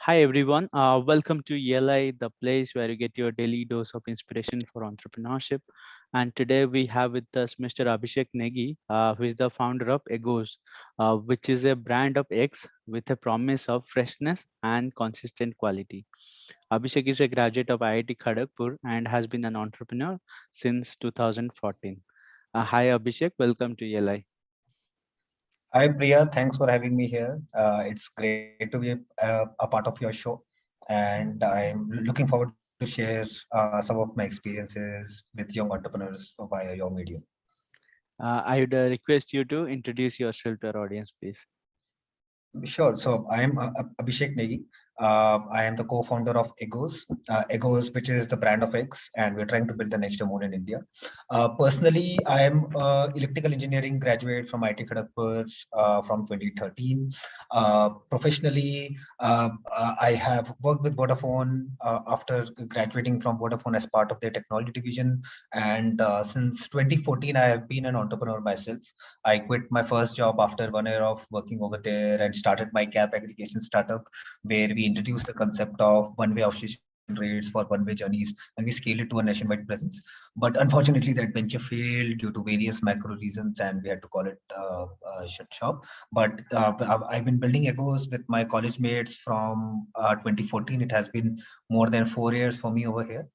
Hi everyone, welcome to ELI, the place where you get your daily dose of inspiration for entrepreneurship. And today we have with us Mr. Abhishek Negi, who is the founder of Eggoz, which is a brand of eggs with a promise of freshness and consistent quality. Abhishek is a graduate of IIT Kharagpur and has been an entrepreneur since 2014. Hi Abhishek, welcome to ELI. Hi Priya, thanks for having me here. It's great to be a part of your show, and I'm looking forward to share some of my experiences with young entrepreneurs via your medium. I would request you to introduce yourself to our audience, please. Sure. So I am Abhishek Negi. I am the co-founder of Eggoz. Eggoz, which is the brand of eggs, and we're trying to build the next Amon in India. Personally, I am electrical engineering graduate from IIT Kharagpur from 2013. Professionally, I have worked with Vodafone after graduating from Vodafone as part of their technology division, and since 2014, I have been an entrepreneur myself. I quit my first job after 1 year of working over there and started my cab aggregation startup where we introduced the concept of one-way oscillation rates for one-way journeys and we scaled it to a nationwide presence. But unfortunately, that venture failed due to various macro reasons and we had to call it a shut shop. But I've been building Eggoz with my college mates from 2014. It has been more than 4 years for me over here.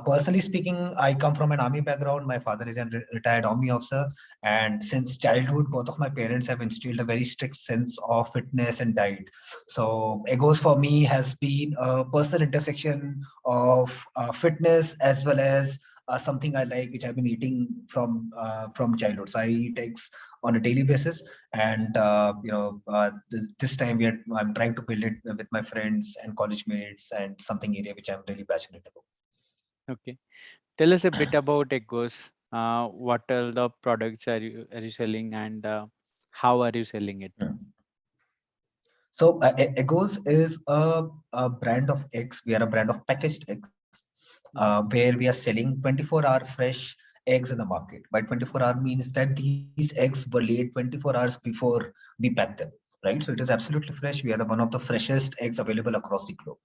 Personally speaking, I come from an army background. My father is a retired army officer, and since childhood, both of my parents have instilled a very strict sense of fitness and diet. So, Egos for me has been a personal intersection of fitness as well as something I like, which I've been eating from childhood. So I eat eggs on a daily basis, and this time I'm trying to build it with my friends and college mates, and something area which I'm really passionate about. Okay. Tell us a bit about Eggoz. What are the products are you selling and how are you selling it? Hmm. So Eggoz is a brand of eggs. We are a brand of packaged eggs where we are selling 24-hour fresh eggs in the market. By 24-hour means that these eggs were laid 24 hours before we pack them. Right, so it is absolutely fresh. We are one of the freshest eggs available across the globe.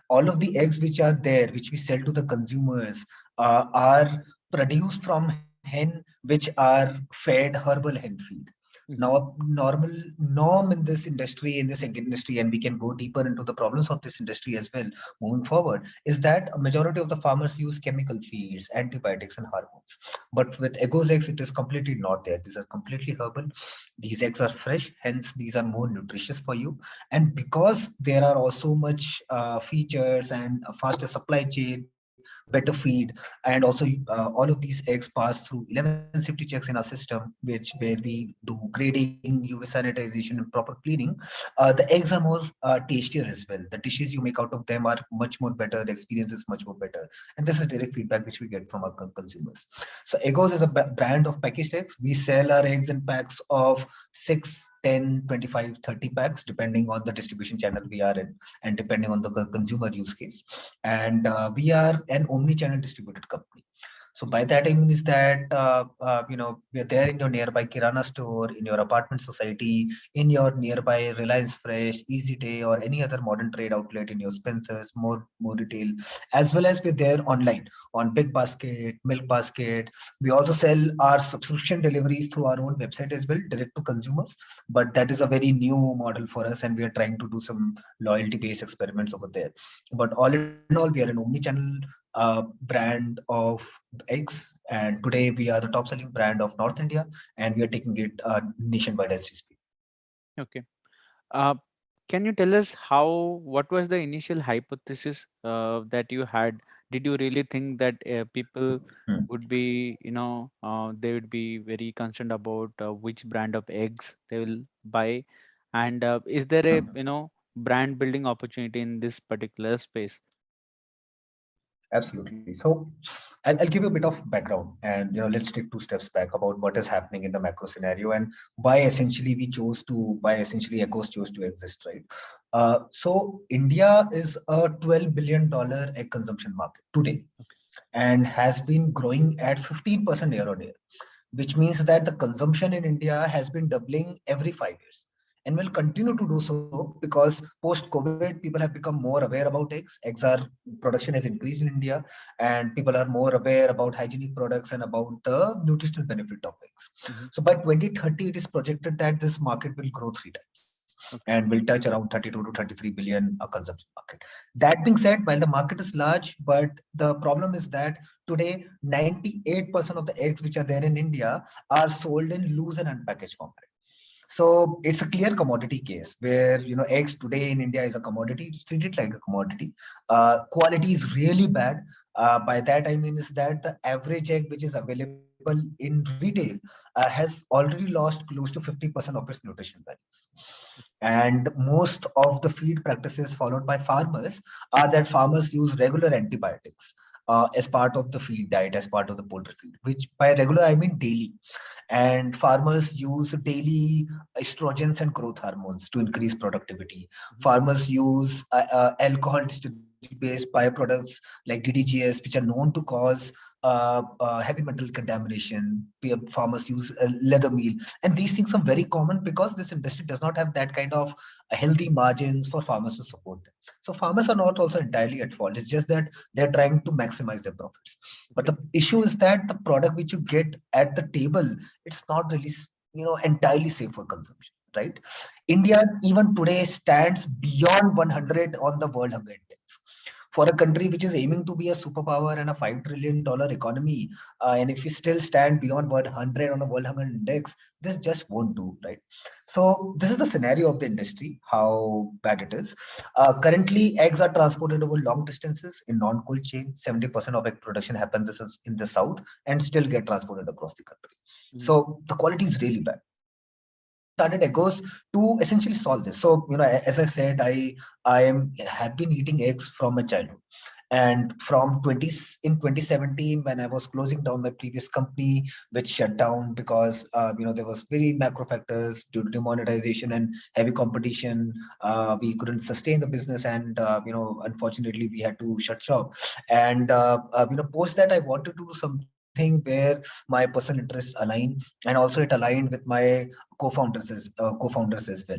All of the eggs which are there, which we sell to the consumers, are produced from hen which are fed herbal hen feed. Mhm. Now, normal norm in this industry, in this egg industry, and we can go deeper into the problems of this industry as well moving forward, is that a majority of the farmers use chemical feeds, antibiotics, and hormones. But with Eggo's eggs, it is completely not there. These are completely herbal. These eggs are fresh, hence these are more nutritious for you. And because there are also much features and a faster supply chain, better feed, and also all of these eggs pass through 11 safety checks in our system, where we do grading, UV sanitization, and proper cleaning. The eggs are more tastier as well. The dishes you make out of them are much more better. The experience is much more better. And this is direct feedback which we get from our consumers. So Egos is a brand of packaged eggs. We sell our eggs in packs of 6, 10, 25, 30 packs, depending on the distribution channel we are in and depending on the consumer use case. And we are an omni-channel distributed company. So by that I mean is that we are there in your nearby Kirana store, in your apartment society, in your nearby Reliance Fresh, Easy Day, or any other modern trade outlet in your Spencer's, more retail, as well as we're there online on Big Basket, Milk Basket. We also sell our subscription deliveries through our own website as well, direct to consumers. But that is a very new model for us, and we are trying to do some loyalty-based experiments over there. But all in all, we are an omni-channel brand of eggs, and today we are the top selling brand of North India, and we are taking it nationwide as we speak. Okay. Uh, can you tell us what was the initial hypothesis that you had? Did you really think that people Hmm. would be, they would be very concerned about which brand of eggs they will buy? And is there a, Hmm. brand building opportunity in this particular space? Absolutely. So I'll give you a bit of background, and let's take two steps back about what is happening in the macro scenario and why essentially Ecos chose to exist, right? So India is a $12 billion egg consumption market today and has been growing at 15% year on year, which means that the consumption in India has been doubling every 5 years. and will continue to do so because post-COVID, people have become more aware about eggs. Eggs are production has increased in India, and people are more aware about hygienic products and about the nutritional benefit of eggs. Mhm. So by 2030, it is projected that this market will grow 3 times and will Okay. touch around 32 to 33 billion consumption market. That being said, while the market is large, but the problem is that today 98% of the eggs which are there in India are sold in loose and unpackaged format. So it's a clear commodity case where eggs today in India is a commodity. It's treated like a commodity. Quality is really bad. By that I mean is that the average egg which is available in retail has already lost close to 50% of its nutrition values. And most of the feed practices followed by farmers are that farmers use regular antibiotics as part of the feed diet, as part of the poultry feed, which by regular I mean daily. And farmers use daily estrogens and growth hormones to increase productivity. Mhm. Farmers use alcohol distillate based byproducts like DDGS, which are known to cause heavy metal contamination. Farmers use leather meal, and these things are very common because this industry does not have that kind of healthy margins for farmers to support them. So farmers are not also entirely at fault. It's just that they're trying to maximize their profits. But Okay. the issue is that the product which you get at the table, it's not really entirely safe for consumption, right? India even today stands beyond 100 on the world hunger index. For a country which is aiming to be a superpower and a $5 trillion economy, and if we still stand beyond 100 on the world hunger index, this just won't do, right? So this is the scenario of the industry, how bad it is. Currently, eggs are transported over long distances in non-cold chain. 70% of egg production happens in the south and still get transported across the country. Mhm. So the quality is really bad. We started Eggoz to essentially solve this. So, as I said, I have been eating eggs from my childhood. And from 20 in 2017, when I was closing down my previous company, which shut down because there was very macro factors due to demonetization and heavy competition. We couldn't sustain the business, and unfortunately, we had to shut shop. And post that, I wanted to do something where my personal interests align, and also it aligned with my co-founders as well.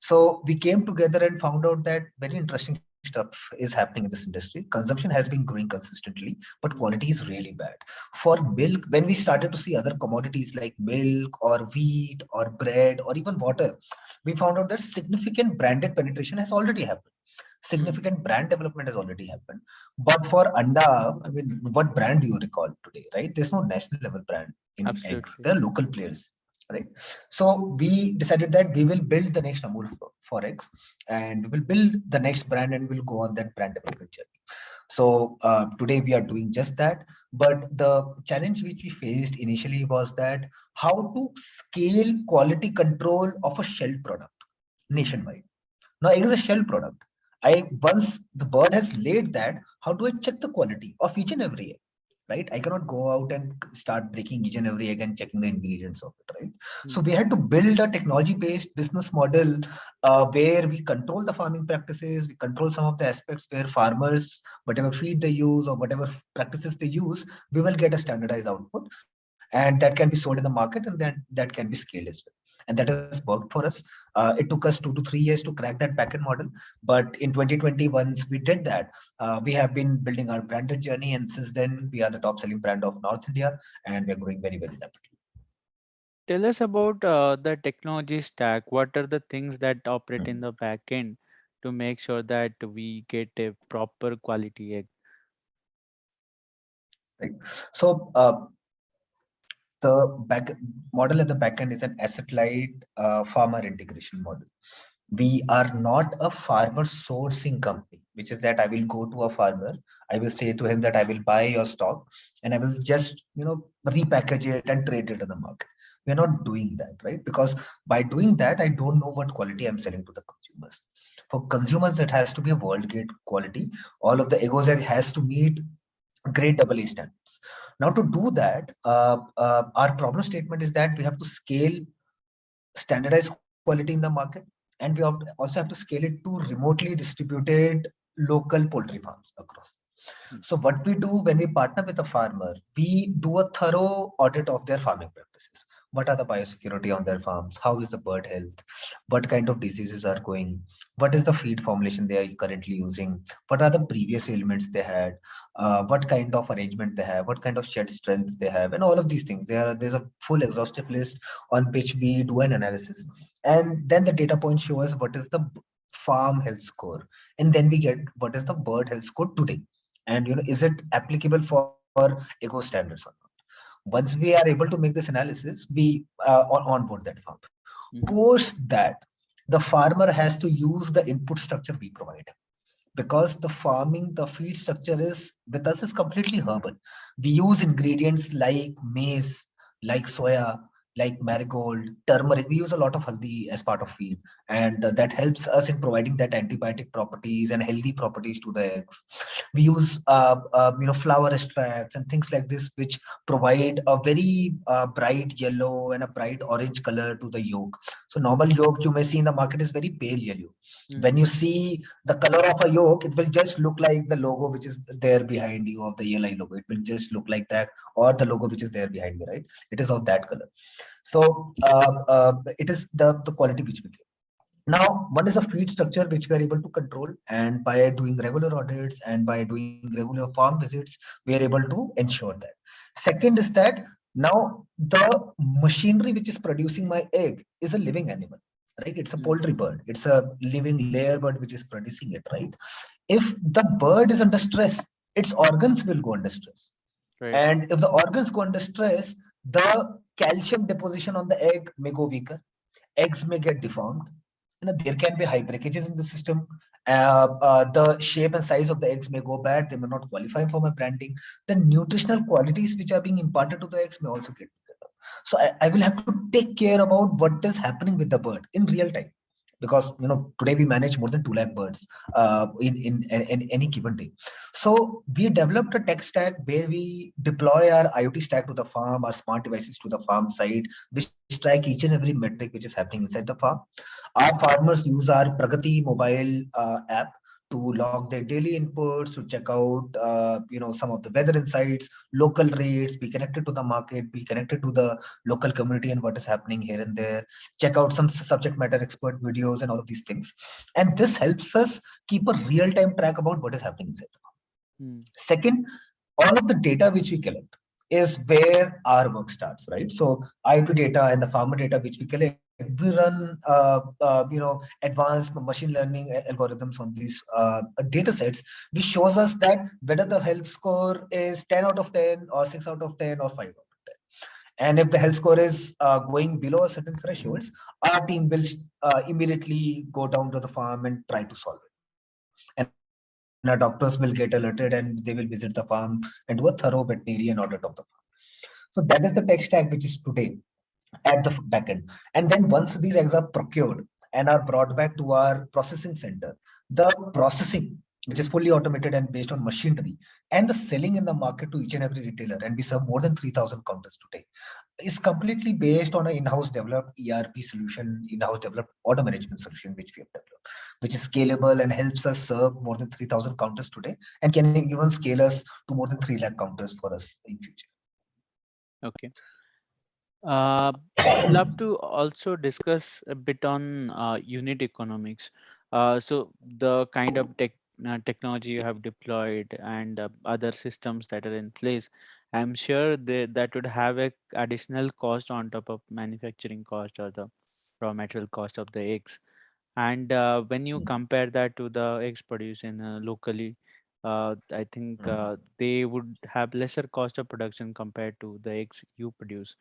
So we came together and found out that very interesting stuff is happening in this industry. Consumption has been growing consistently, but Mhm. quality is really bad. For milk, when we started to see other commodities like milk or wheat or bread or even water, we found out that significant branded penetration has already happened. Mhm. Significant brand development has already happened. But for Anda, I mean, what brand do you recall today, right? There's no national level brand in eggs. Absolutely. There are local players, right? So we decided that we will build the next Amul for eggs, and we will build the next brand, and we'll go on that brand development journey. So today we are doing just that. But the challenge which we faced initially was that how to scale quality control of a shell product Mhm. nationwide. Now, egg is a shell product. Once the bird has laid that, how do I check the quality of each and every egg? Right? I cannot go out and start breaking each and every egg and checking the ingredients of it, right? So Mhm. we had to build a technology-based business model where we control the farming practices, we control some of the aspects where farmers, whatever feed they use or whatever practices they use, we will get a standardized output, and that can be sold in the market, and then that can be scaled as well. And that has worked for us. It took us 2 to 3 years to crack that backend model. But in 2020, once we did that, we have been building our branded journey. And since then, we are the top selling brand of North India, and we are growing very, very rapidly. Tell us about the technology stack. What are the things that operate in Mhm. the back end to make sure that we get a proper quality egg? Right. So the back model at the back end is an asset light farmer integration model. We are not a farmer sourcing company, which is that I will go to a farmer, I will say to him that I will buy your stock, and I will just repackage it and trade it in the market. We're not doing that, right? Because by doing that, I don't know what quality I'm selling to the consumers. For consumers, it has to be a world grade quality. All of the Eggoz has to meet grade AA standards. Now, to do that, our problem statement is that we have to scale standardized quality in the market, and we also have to scale it to remotely distributed local poultry farms across. Mm. So what we do when we partner with a farmer, we do a thorough audit of their farming practices. What are the biosecurity on their farms? How is the bird health? What kind of diseases are going? What is the feed formulation they are currently using? What are the previous ailments they had? What kind of arrangement they have? What kind of shed strength they have? And all of these things. There's a full exhaustive list on which we do an analysis. And then the data points show us what is the farm health score. And then we get what is the bird health score today. And is it applicable for eco standards or not? Once we are able to make this analysis, we onboard that farm. Mm-hmm. Post that, the farmer has to use the input structure we provide, because the farming, the feed structure is with us is completely herbal. We use ingredients like maize, like soya, like marigold, turmeric. We use a lot of haldi as part of feed, and that helps us in providing that antibiotic properties and healthy properties to the eggs. We use flower extracts and things like this, which provide a very bright yellow and a bright orange color to the yolk. So normal yolk you may see in the market is very pale yellow. When Mm-hmm. you see the color of a yolk, it will just look like the logo which is there behind you of the ELI logo. It will just look like that, or the logo which is there behind me, right? It is of that color. So it is the quality which we get. Now, one is a feed structure which we are able to control, and by doing regular audits and by doing regular farm visits, we are able to ensure that. Second is that now the machinery which is producing my egg is a living animal, right? It's a Mm-hmm. poultry bird. It's a living layer bird which is producing it, right? If the bird is under stress, its organs will go under stress. Right. And if the organs go under stress, the calcium deposition on the egg may go weaker, eggs may get deformed. There can be high breakages in the system. The shape and size of the eggs may go bad. They may not qualify for my branding. The nutritional qualities which are being imparted to the eggs may also get better. So I will have to take care about what is happening with the bird in real time, because today we manage more than 2 lakh birds in any given day. So we developed a tech stack where we deploy our IoT stack to the farm, our smart devices to the farm side, which track each and every metric which is happening inside the farm. Our farmers use our Pragati mobile app to log their daily inputs, to check out some of the weather insights, local rates, be connected to the market, be connected to the local community and what is happening here and there, check out some subject matter expert videos and all of these things. And this helps us keep a real-time track about what is happening inside the farm. Mm-hmm. Second, all of the data which we collect is where our work starts, right? So IoT data and the farmer data which we collect, we run advanced machine learning algorithms on these data sets, which shows us that whether the health score is 10 out of 10 or 6 out of 10 or 5 out of 10. And if the health score is going below a certain thresholds, our team will immediately go down to the farm and try to solve it. And our doctors will get alerted and they will visit the farm and do a thorough veterinary audit of the farm. So that is the tech stack which is today at the back end. And then once these eggs are procured and are brought back to our processing center, the processing, which is fully automated and based on machinery, and the selling in the market to each and every retailer, and we serve more than 3,000 counters today, is completely based on an in-house developed ERP solution, in-house developed order management solution, which we have developed, which is scalable and helps us serve more than 3,000 counters today, and can even scale us to more than 3 lakh counters for us in future. Okay. Uh, would love to also discuss a bit on unit economics. So the kind of technology you have deployed and other systems that are in place, I'm sure that would have a additional cost on top of manufacturing cost or the raw material cost of the eggs. And when you compare that to the eggs produced in locally, I think they would have lesser cost of production compared to the eggs you produce.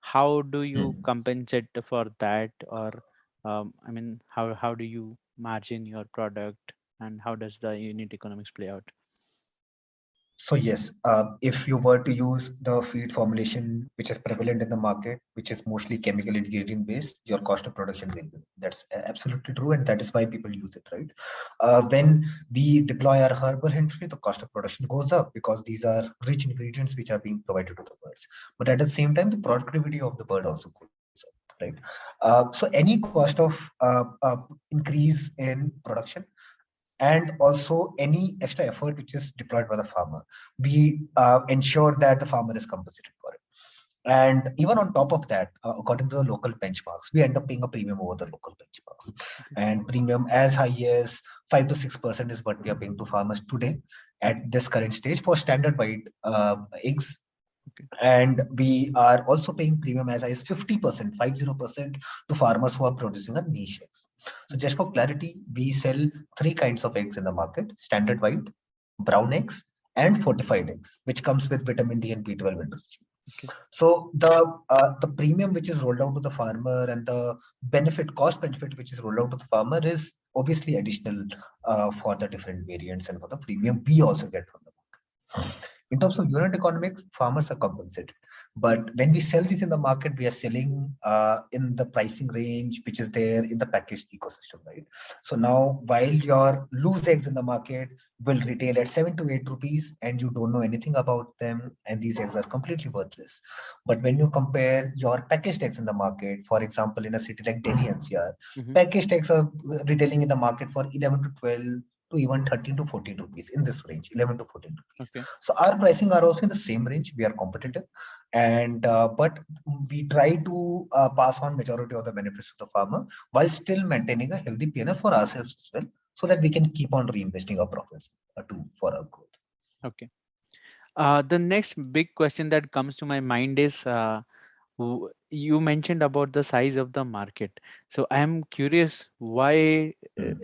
How do you Mm. compensate for that, or I mean, how do you margin your product, and how does the unit economics play out? So yes, if you were to use the feed formulation which is prevalent in the market, which is mostly chemical ingredient based, your cost of production will be. That's absolutely true, and that is why people use it, right? When we deploy our herbal hemp, the cost of production goes up because these are rich ingredients which are being provided to the birds. But at the same time, the productivity of the bird also goes up, right? So any cost of increase in production and also any extra effort which is deployed by the farmer, we ensure that the farmer is compensated for it. And even on top of that, according to the local benchmarks, we end up paying a premium over the local benchmarks. Okay. And premium as high as 5 to 6% is what we are paying to farmers today at this current stage for standard white eggs. Okay. And we are also paying premium as high as 50%, 50% to farmers who are producing a niche eggs. So Okay. just for clarity, we sell three kinds of eggs in the market: standard white, brown eggs, and fortified eggs, which comes with vitamin D and B12 and Okay. so the premium which is rolled out to the farmer and the benefit cost benefit which is rolled out to the farmer is obviously additional for the different variants and for the premium we also get from the market. In terms of unit economics, farmers are compensated. But when we sell this in the market, we are selling in the pricing range which is there in the packaged ecosystem, right? So now, while your loose eggs in the market will retail at 7 to 8 rupees, and you don't know anything about them, and these eggs are completely worthless. But when you compare your packaged eggs in the market, for example, in a city like Delhi NCR, Mm-hmm. packaged eggs are retailing in the market for 11 to 12 to even 13 to 14 rupees in this range, 11 to 14 rupees. Okay. So our pricing are also in the same range. We are competitive, and but we try to pass on majority of the benefits to the farmer while still maintaining a healthy P&L for ourselves as well, so that we can keep on reinvesting our profits to for our growth. Okay. The next big question that comes to my mind is you mentioned about the size of the market. So I am curious why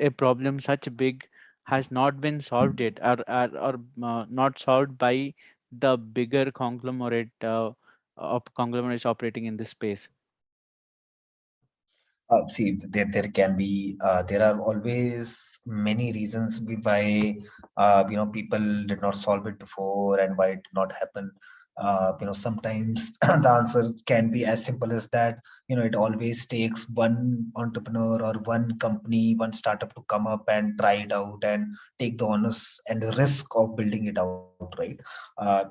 a problem such big has not been solved yet, or not solved by the bigger conglomerate conglomerates operating in this space. See, there can be there are always many reasons why people did not solve it before and why it did not happen. Sometimes the answer can be as simple as that. It always takes one entrepreneur or one company, one startup to come up and try it out and take the onus and the risk of building it out, right?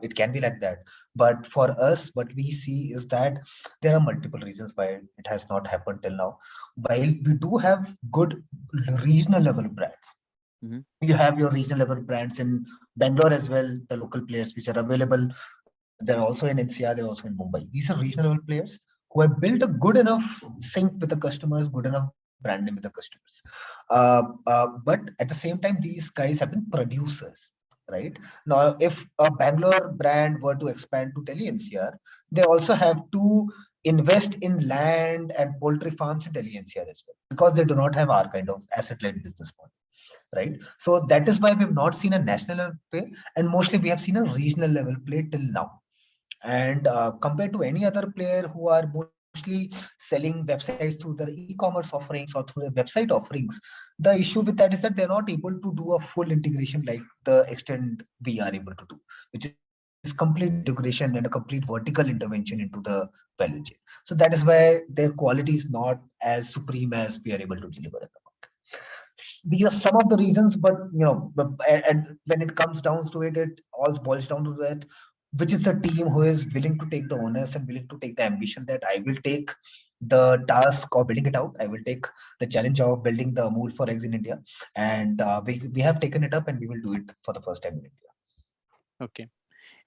It can be like that. But for us, what we see is that there are multiple reasons why it has not happened till now. While we do have good regional level brands, Hmm. you have your regional level brands in Bangalore as well, the local players which are available. They're also in NCR, they're also in Mumbai. These are regional level players who have built a good enough sync with the customers, good enough brand name with the customers. But at the same time, these guys have been producers, right? Now, if a Bangalore brand were to expand to Delhi NCR, they also have to invest in land and poultry farms in Delhi NCR as well, because they do not have our kind of asset-led business model, right? So that is why we have not seen a national level play, and mostly we have seen a regional level play till now. And compared to any other player who are mostly selling websites through their e-commerce offerings or through their website offerings, the issue with that is that they're not able to do a full integration like the extent we are able to do, which is complete integration and a complete vertical intervention into the value chain. So that is why their quality is not as supreme as we are able to deliver in the market. These are some of the reasons, but and when it comes down to it, it all boils down to that: which is the team who is willing to take the onus and willing to take the ambition that I will take the task of building it out. I will take the challenge of building the Amul for eggs in India, and we have taken it up, and we will do it for the first time in India. Okay.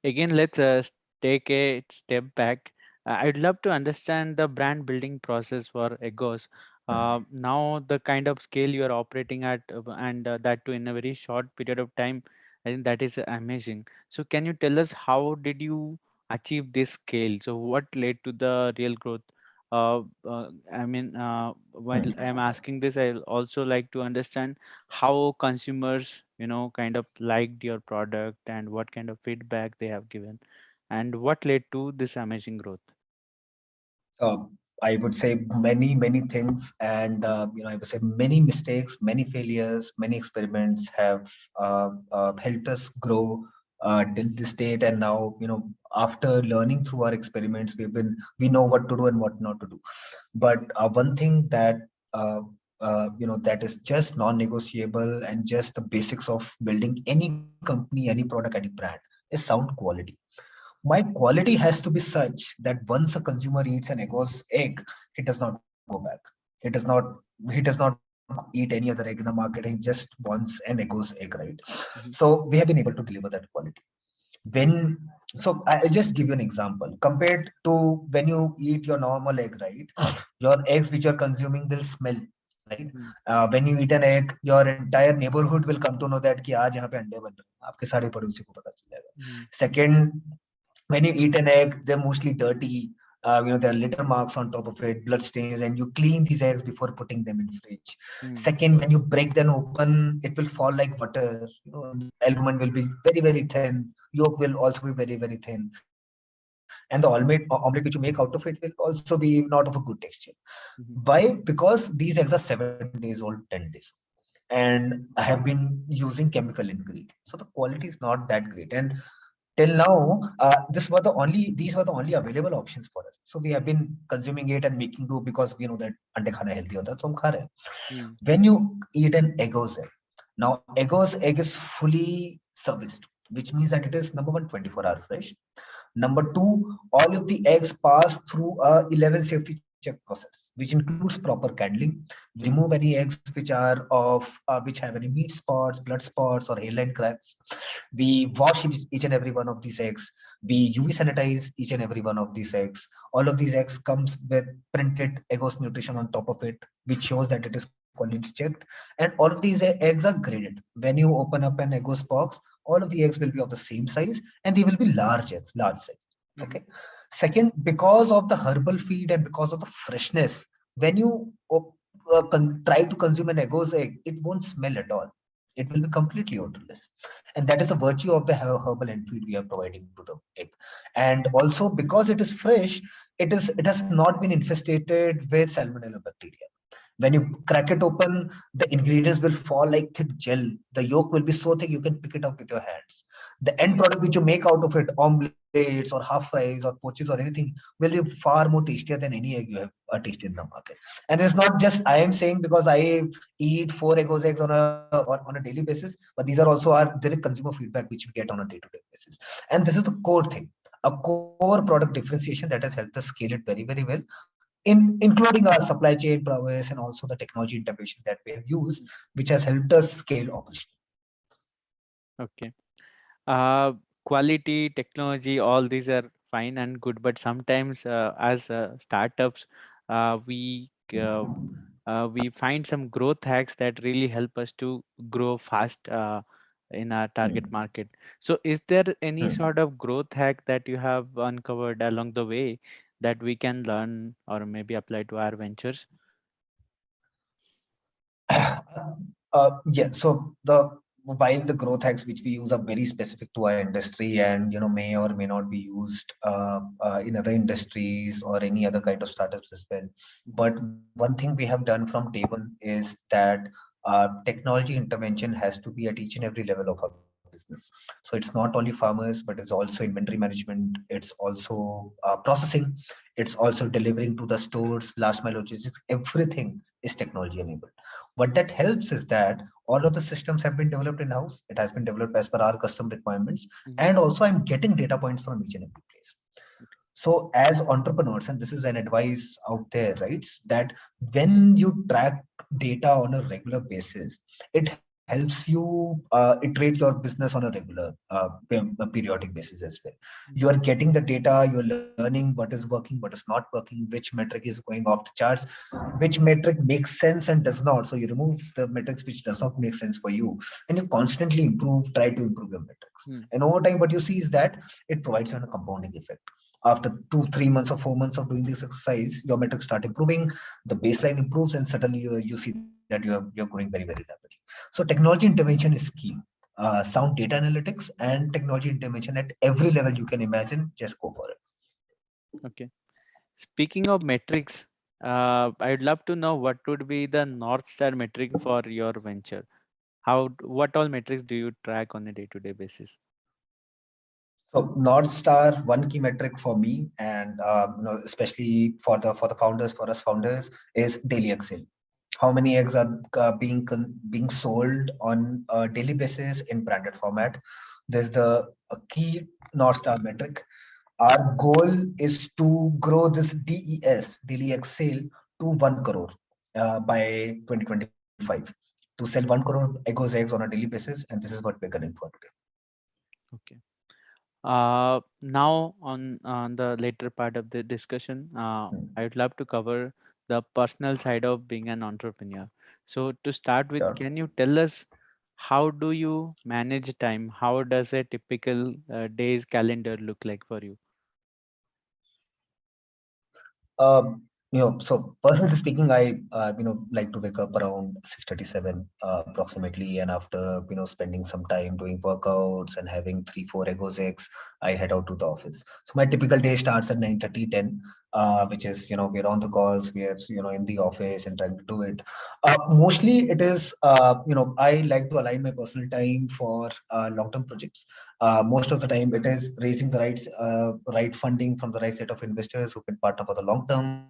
Again, let's take a step back. I'd love to understand the brand building process for Eggoz. Now, the kind of scale you are operating at, and that too in a very short period of time, I think that is amazing. So, can you tell us how did you achieve this scale? So, what led to the real growth? While I'm asking this, I also like to understand how consumers kind of liked your product and what kind of feedback they have given and what led to this amazing growth. uh, I would say many things, and I would say many mistakes, many failures, many experiments have helped us grow till this date. And now, after learning through our experiments, we know what to do and what not to do. But one thing that uh, that is just non-negotiable and just the basics of building any company, any product, any brand is sound quality. My quality has to be such that once a consumer eats an Eggoz egg, he does not go back. He does not he does not eat any other egg in the market. He just wants an Eggoz egg, right? Mhm. So we have been able to deliver that quality. When So I'll just give you an example. Compared to when you eat your normal egg, right? Your eggs which you're consuming will smell, right? Mm, When you eat an egg, your entire neighborhood will come to know that कि आज यहाँ पे अंडे बन रहे हैं. आपके सारे पड़ोसी को पता चल जाएगा. mm, Second, when you eat an egg, they're mostly dirty. There are litter marks on top of it, blood stains, and you clean these eggs before putting them in fridge. mm, Second, when you break them open, it will fall like butter. Albumin will be very, very thin. Yolk will also be very, very thin. And the omelet which you make out of it will also be not of a good texture. mhm, Why? Because these eggs are 7 days old, 10 days, and have been using chemical ingredients. So the quality is not that great. And till now, these were the only available options for us. So we have been consuming it and making do because we know that ande khana healthy hota hai, so hum kha rahe hain. mm, When you eat an Eggoz egg, now Eggoz egg is fully serviced, which means that it is number one, 24-hour fresh. Number two, all of the eggs pass through a 11 safety check process, which includes proper candling. We remove any eggs which have any meat spots, blood spots, or hairline cracks. We wash each and every one of these eggs. We UV sanitize each and every one of these eggs. All of these eggs comes with printed Eggoz nutrition on top of it, which shows that it is quality checked. And all of these eggs are graded. When you open up an Eggoz box, all of the eggs will be of the same size and they will be large eggs, large size. mhm, Okay. Second, because of the herbal feed and because of the freshness, when you try to consume an Eggoz egg, it won't smell at all. It will be completely odorless, and that is the virtue of the herbal and feed we are providing to the egg. And also because it is fresh, it has not been infested with salmonella bacteria. When you crack it open, the ingredients will fall like thick gel. The yolk will be so thick you can pick it up with your hands. The end product which you make out of it, omelets or half fries or poaches or anything, will be far more tastier than any egg you have tasted in the market. And it's not just I am saying because I eat 4 eggs on a daily basis, but these are also our direct consumer feedback which we get on a day-to-day basis. And this is the core thing, a core product differentiation that has helped us scale it very, very well, including our supply chain prowess and also the technology integration that we have used, mhm. which has helped us scale operation. Okay. uh, Quality, technology, all these are fine and good, but sometimes as startups, we find some growth hacks that really help us to grow fast in our target Hmm. market. So is there any Hmm. sort of growth hack that you have uncovered along the way that we can learn or maybe apply to our ventures? Yeah, so the while the growth hacks which we use are very specific to our industry and may or may not be used in other industries or any other kind of startups as well. Mhm, But one thing we have done from day one is that technology intervention has to be at each and every level of our business. So it's not only farmers, but it's also inventory management, it's also processing, it's also delivering to the stores, last mile logistics, everything is technology enabled. What that helps is that all of the systems have been developed in house. It has been developed as per our custom requirements. mhm, And also, I'm getting data points from each and every place. So, as entrepreneurs, and this is an advice out there, right? That when you track data on a regular basis, it helps you iterate your business on a regular, periodic basis as well. You mhm, are getting the data, you're learning what is working, what is not working, which metric is going off the charts, which metric makes sense and does not. So you remove the metrics which does not make sense for you, and you constantly improve, try to improve your metrics. mhm, And over time, what you see is that it provides you a compounding effect. After 2 3 months or 4 months of doing this exercise, your metrics start improving, the baseline improves, and suddenly you see that you're growing very, very rapidly. So technology intervention is key. Sound data analytics and technology intervention at every level you can imagine, just go for it. okay. Speaking of metrics, I'd love to know what would be the North Star metric for your venture. What all metrics do you track on a day-to-day basis? So North Star, one key metric for me, and especially for the founders, for us founders, is daily egg sale. How many eggs are being sold on a daily basis in branded format? There's the a key North Star metric. Our goal is to grow this DES, daily egg sale, to 1 crore by 2025. To sell 1 crore Eggoz eggs on a daily basis, and this is what we're gunning for today. Okay. Now, on the later part of the discussion, Hmm, I would love to cover the personal side of being an entrepreneur. So, to start with, sure. can you tell us how do you manage time? How does a typical day's calendar look like for you? So personally speaking, I like to wake up around 6:37 approximately, and after spending some time doing workouts and having 3 4 Eggoz eggs, I head out to the office. So my typical day starts at 9:30 10, which is we're on the calls, we're in the office and trying to do it. Mostly it is I like to align my personal time for long term projects. Most of the time it is raising the right funding from the right set of investors who can partner for the long term,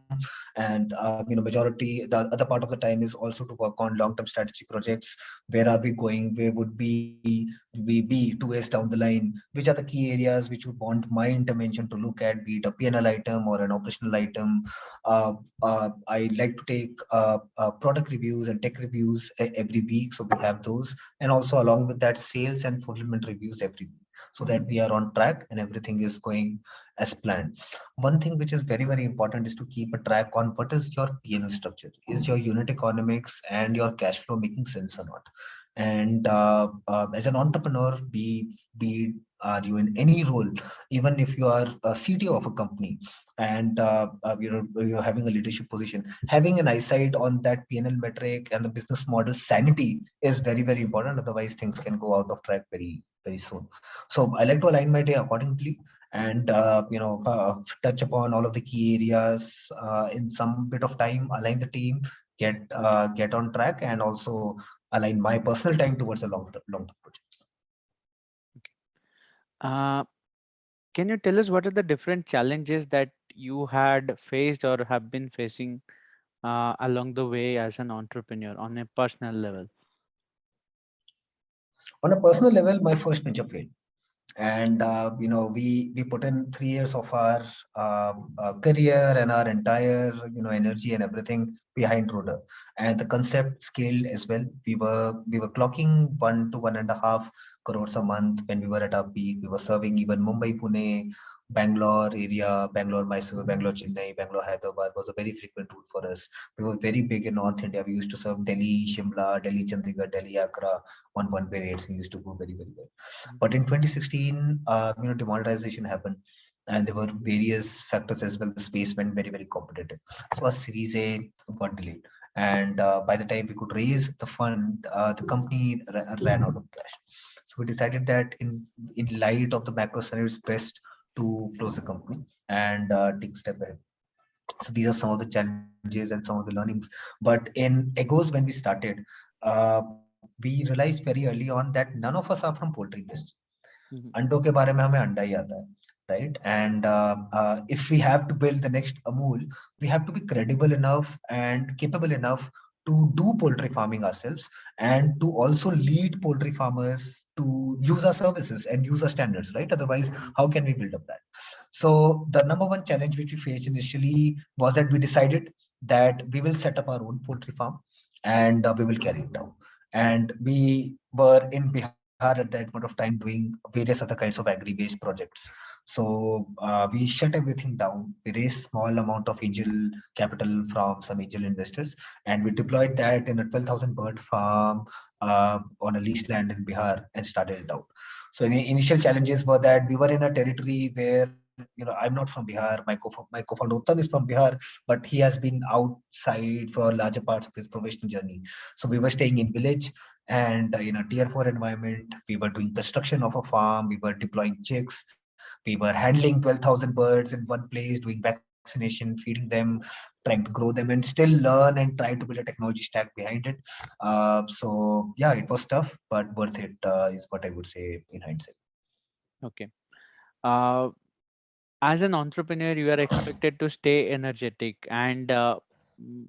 and majority the other part of the time is also to work on long term strategy projects. Where are we going, where would we be 2 years down the line, which are the key areas which would want my intervention to look at, be it a P&L item or an operational item. I like to take product reviews and tech reviews every week, so we have those, and also along with that sales and fulfillment reviews every week, so that we are on track and everything is going as planned. One thing which is very very important is to keep a track on what is your P&L structure, is your unit economics and your cash flow making sense or not. And as an entrepreneur, be are you in any role, even if you are a CTO of a company, and you're having a leadership position, having an eyesight on that P&L metric and the business model sanity is very very important. Otherwise things can go out of track very very soon. So I like to align my day accordingly, and touch upon all of the key areas in some bit of time, align the team, get on track, and also align my personal time towards the long term projects. Uh, can you tell us what are the different challenges that you had faced or have been facing along the way as an entrepreneur on a personal level? On a personal level, my first venture failed, and we put in 3 years of our career and our entire energy and everything behind Roder, and the concept scaled as well. We were clocking 1 to 1.5 crores a month when we were at our peak. We were serving even Mumbai, Pune, Bangalore area, Bangalore, Mysore, Bangalore, Chennai, Bangalore, Hyderabad was a very frequent route for us. We were very big in North India. We used to serve Delhi, Shimla, Delhi, Chandigarh, Delhi, Agra on one-way rates. We used to go very, very well. But in 2016, demonetization happened, and there were various factors as well. The space went very, very competitive. So our Series A got delayed, and by the time we could raise the fund, the company ran out of cash. So we decided that in light of the macro scenario, it's best to close the company and take a step ahead. So these are some of the challenges and some of the learnings. But in Eggoz, when we started, we realized very early on that none of us are from poultry industry. Mhm. अंडों के बारे में हमें अंडा ही आता है, right? And if we have to build the next Amul, we have to be credible enough and capable enough to do poultry farming ourselves, and to also lead poultry farmers to use our services and use our standards, right? Otherwise Mhm. how can we build a brand? So the number one challenge which we faced initially was that we decided that we will set up our own poultry farm, and we will carry it out. And we were in Bihar at that point of time doing various other kinds of agri-based projects. So we shut everything down. We raised small amount of angel capital from some angel investors, and we deployed that in a 12,000 bird farm on a leased land in Bihar and started it out. So the initial challenges were that we were in a territory where I'm not from Bihar. My co-founder Uttam is from Bihar, but he has been outside for larger parts of his professional journey. So we were staying in village, and in a tier 4 environment. We were doing construction of a farm. We were deploying chicks. We were handling 12,000 birds in one place, doing vaccination, feeding them, trying to grow them, and still learn and try to build a technology stack behind it. So yeah, it was tough, but worth it, is what I would say in hindsight. Okay. Uh, as an entrepreneur, you are expected to stay energetic, and mm,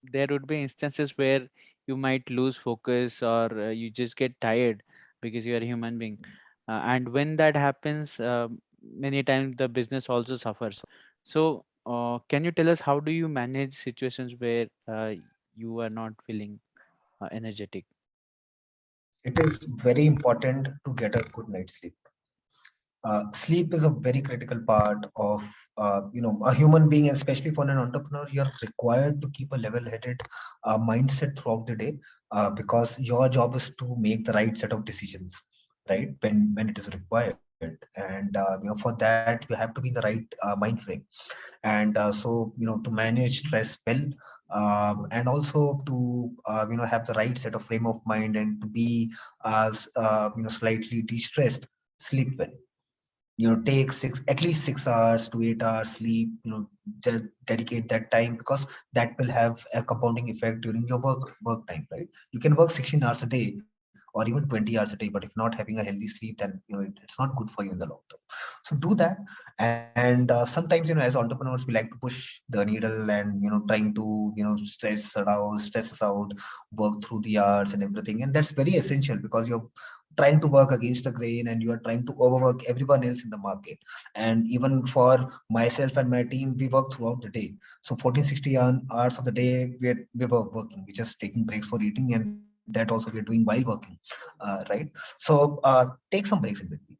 there would be instances where you might lose focus or you just get tired because you are a human being. And when that happens, many times the business also suffers. So, can you tell us how do you manage situations where you are not feeling energetic? It is very important to get a good night's sleep. Sleep is a very critical part of a human being, and especially for an entrepreneur. You're required to keep a level-headed mindset throughout the day, because your job is to make the right set of decisions, right, when it is required. And for that you have to be in the right mind frame. And to manage stress well, and also to have the right set of frame of mind, and to be slightly de-stressed. Sleep well. Take at least 6 hours to 8 hours sleep. Just dedicate that time, because that will have a compounding effect during your work time, right? You can work 16 hours a day or even 20 hours a day, but if not having a healthy sleep, then it's not good for you in the long term. So do that. And sometimes, as entrepreneurs, we like to push the needle, and trying to stress us out, work through the hours and everything, and that's very essential, because you're trying to work against the grain, and you are trying to overwork everyone else in the market. And even for myself and my team, we work throughout the day. So 14, 60 hours of the day, we were working. We're just taking breaks for eating, and that also we're doing while working, right? So take some breaks in between.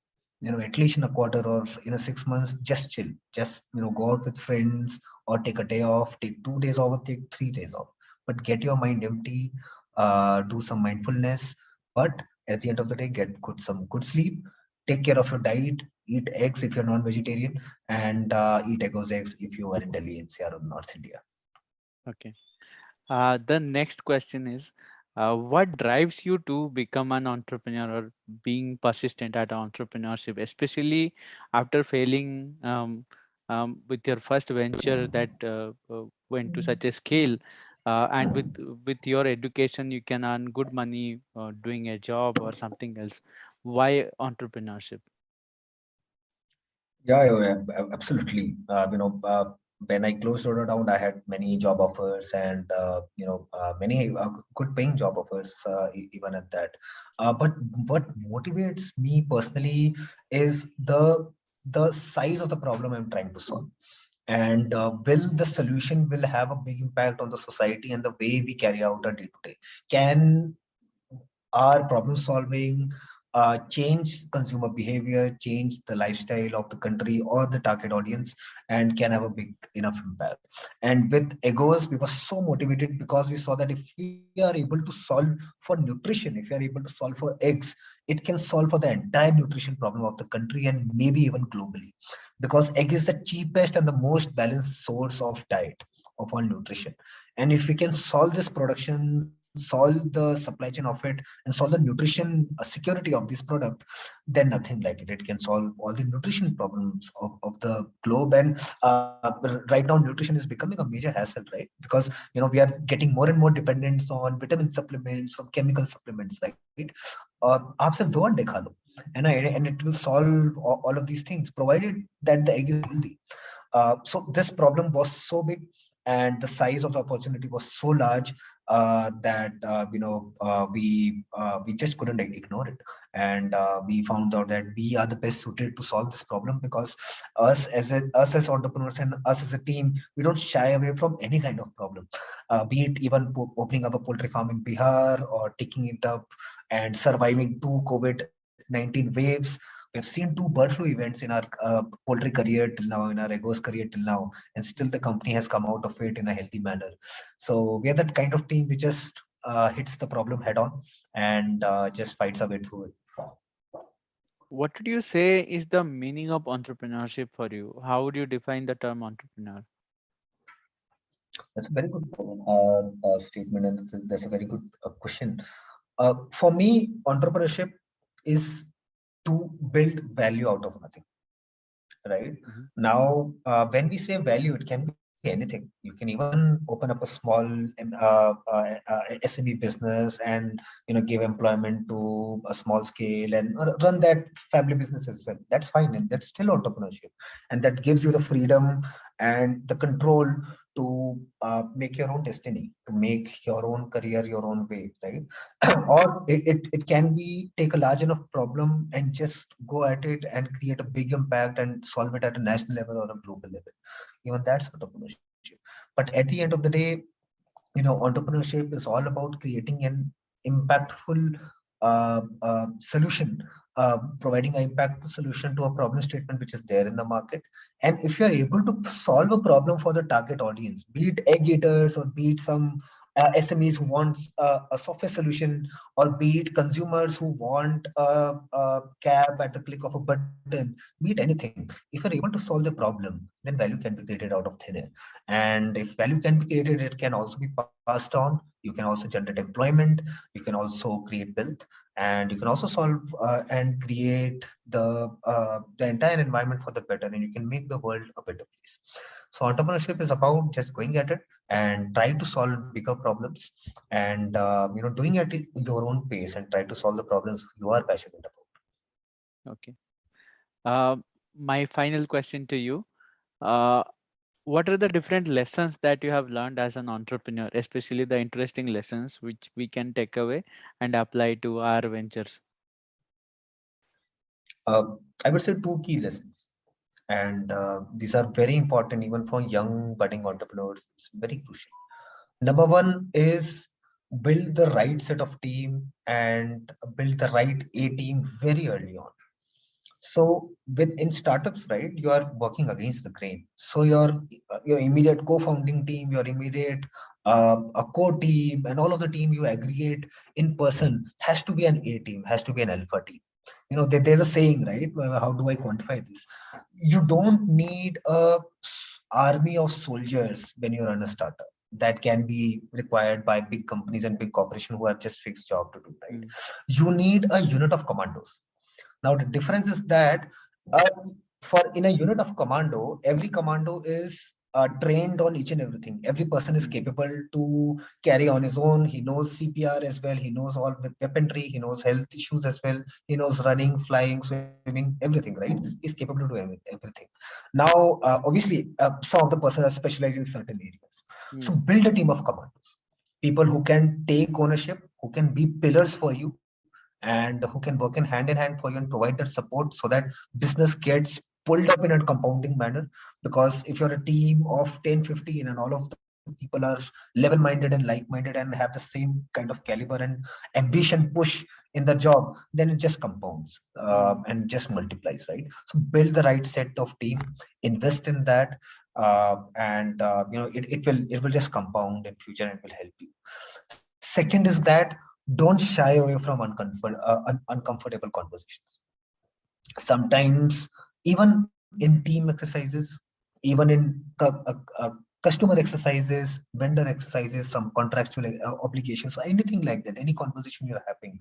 At least in a quarter or in a 6 months, just chill. Just go out with friends, or take a day off, take 2 days off, or take 3 days off. But get your mind empty, do some mindfulness. But at the end of the day, get some good sleep, take care of your diet, eat eggs if you're non-vegetarian, and eat Eggoz eggs if you are in Delhi, NCR, or North India. Okay. The next question is, what drives you to become an entrepreneur or being persistent at entrepreneurship, especially after failing with your first venture that went to such a scale, and with your education you can earn good money doing a job or something else. Why entrepreneurship? Yeah, absolutely. When I closed Rhoda down, I had many job offers, and many good paying job offers, even at that. But what motivates me personally is the size of the problem I'm trying to solve. And will the solution will have a big impact on the society and the way we carry out our day to day? Can our problem solving change consumer behavior, change the lifestyle of the country or the target audience, and can have a big enough impact? And with Eggoz, we were so motivated, because we saw that if we are able to solve for nutrition, if we are able to solve for eggs, it can solve for the entire nutrition problem of the country, and maybe even globally, because egg is the cheapest and the most balanced source of diet of all nutrition. And if we can solve this production, solve the supply chain of it, and solve the nutrition security of this product, then nothing like it. It can solve all the nutrition problems of the globe. And right now nutrition is becoming a major hassle, right? Because we are getting more and more dependence on vitamin supplements, on chemical supplements, right? आप सिर्फ 2 अंडे खा लो, and it will solve all of these things, provided that the egg is healthy. So this problem was so big, and the size of the opportunity was so large, that we just couldn't ignore it. And we found out that we are the best suited to solve this problem, because us as entrepreneurs and us as a team, we don't shy away from any kind of problem, be it even opening up a poultry farm in Bihar, or taking it up and surviving 2 COVID-19 waves. We have seen 2 bird flu events in our poultry career till now, in our Eggoz career till now, and still the company has come out of it in a healthy manner. So we are that kind of team which just hits the problem head on, and just fights our way through it. What would you say is the meaning of entrepreneurship for you? How would you define the term entrepreneur? That's a very good statement, and that's a very good question. For me, entrepreneurship is to build value out of nothing, right? Mhm. Now, when we say value, it can be anything. You can even open up a small SME business, and give employment to a small scale, and run that family business as well. That's fine, and that's still entrepreneurship, and that gives you the freedom and the control to make your own destiny, to make your own career your own way, right? Or it can be take a large enough problem and just go at it and create a big impact and solve it at a national level or a global level. Even that's entrepreneurship. But at the end of the day, entrepreneurship is all about creating an impactful solution, providing an impactful solution to a problem statement which is there in the market. And if you are able to solve a problem for the target audience, be it egg eaters or be it some SMEs who wants a software solution, or be it consumers who want a cab at the click of a button, be it anything. If you're able to solve the problem, then value can be created out of thin air. And if value can be created, it can also be passed on. You can also generate employment. You can also create wealth, and you can also solve and create the entire environment for the better, and you can make the world a better place. So entrepreneurship is about just going at it and try to solve bigger problems, and doing it at your own pace, and try to solve the problems you are passionate about. Okay. Uh, my final question to you. Uh, what are the different lessons that you have learned as an entrepreneur, especially the interesting lessons which we can take away and apply to our ventures? uh, I would say two key lessons, and these are very important even for young budding entrepreneurs. It's very crucial. Number one is build the right set of team, and build the right A team very early on. So within startups, right, you are working against the grain. So your immediate co-founding team, your immediate a core team, and all of the team you aggregate in person has to be an A team, has to be an alpha team. There's a saying, right? How do I quantify this? You don't need a army of soldiers when you run a startup. That can be required by big companies and big corporations who have just fixed job to do, right? Mm, You need a unit of commandos. Now the difference is that uh, for in a unit of commando, every commando is trained on each and everything. Every person is mm, capable to carry on his own. He knows CPR as well. He knows all weaponry. He knows health issues as well. He knows running, flying, swimming, everything. Right? He's capable to do everything. Now, obviously, some of the person are specialized in certain areas. So mm, build a team of commandos, people who can take ownership, who can be pillars for you, and who can work in hand for you and provide that support so that business gets pulled up in a compounding manner. Because if you're a team of 10, 15, and all of the people are level-minded and like-minded and have the same kind of caliber and ambition push in the job, then it just compounds mm. and just multiplies, right? So build the right set of team, invest in that, and it will just compound in future and will help you. Second is that don't shy away from uncomfortable conversations. Sometimes, even in team exercises, even in customer exercises, vendor exercises, some contractual obligations, or anything like that, any conversation you're having,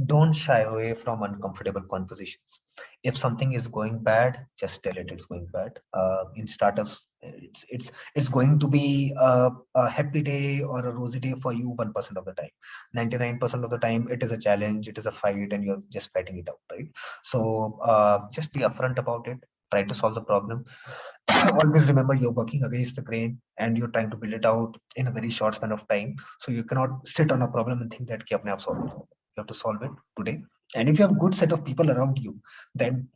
don't shy away from uncomfortable conversations. If something is going bad, just tell it it's going bad. In startups, it's going to be a happy day or a rosy day for you 1% of the time. 99% of the time, it is a challenge, it is a fight, and you're just fighting it out, right? So just be upfront about it. Try to solve the problem. Always remember you're working against the grain, and you're trying to build it out in a very short span of time. So you cannot sit on a problem and think that "Ki apne aap solve it." You have to solve it today. And if you have a good set of people around you, then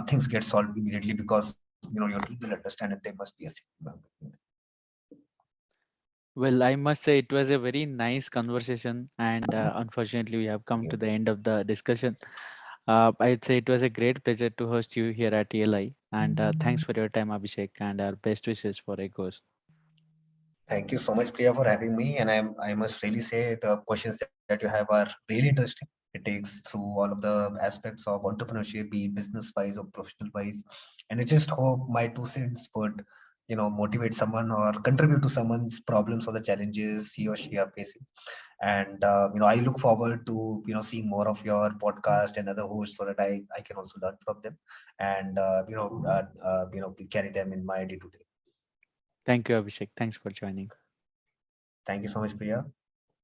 things get solved immediately, because your team will understand that there must be a Well, I must say it was a very nice conversation, and unfortunately, we have come to the end of the discussion. I'd say it was a great pleasure to host you here at ELI, and thanks for your time, Abhishek, and our best wishes for Eggoz. Thank you so much, Priya, for having me. And I must really say the questions that you have are really interesting. It takes through all of the aspects of entrepreneurship, be it business wise or professional wise. And I just hope my 2 cents would, motivate someone or contribute to someone's problems or the challenges he or she are facing. And I look forward to seeing more of your podcast and other hosts, so that I can also learn from them, and carry them in my day to day. Thank you, Abhishek. Thanks for joining. Thank you so much, Priya.